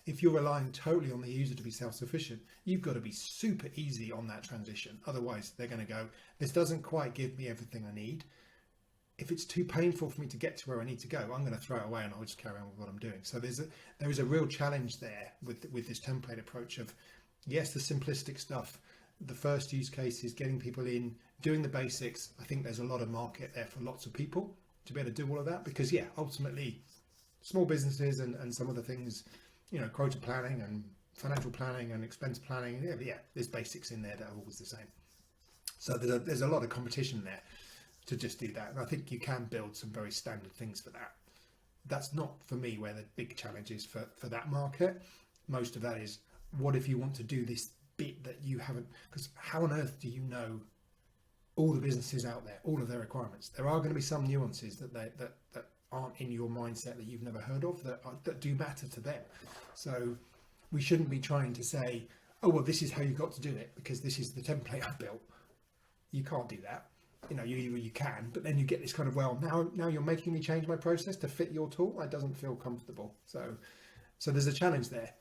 If you're relying totally on the user to be self-sufficient, you've got to be super easy on that transition. Otherwise, they're going to go, this doesn't quite give me everything I need. If it's too painful for me to get to where I need to go, I'm going to throw it away and I'll just carry on with what I'm doing. So there is a real challenge there with this template approach of, yes, the simplistic stuff. The first use case is getting people in, doing the basics. I think there's a lot of market there for lots of people to be able to do all of that, because ultimately small businesses and some of the things, quota planning and financial planning and expense planning, there's basics in there that are always the same. So there's a lot of competition there to just do that. And I think you can build some very standard things for that. That's not, for me, where the big challenge is for that market. Most of that is, what if you want to do this bit that you haven't, because how on earth do you know all the businesses out there, all of their requirements? There are going to be some nuances that aren't in your mindset that you've never heard of that do matter to them. So we shouldn't be trying to say, oh, well, this is how you've got to do it because this is the template I built. You can't do that. You can, but then you get this kind of, well, now you're making me change my process to fit your tool. That doesn't feel comfortable. So there's a challenge there.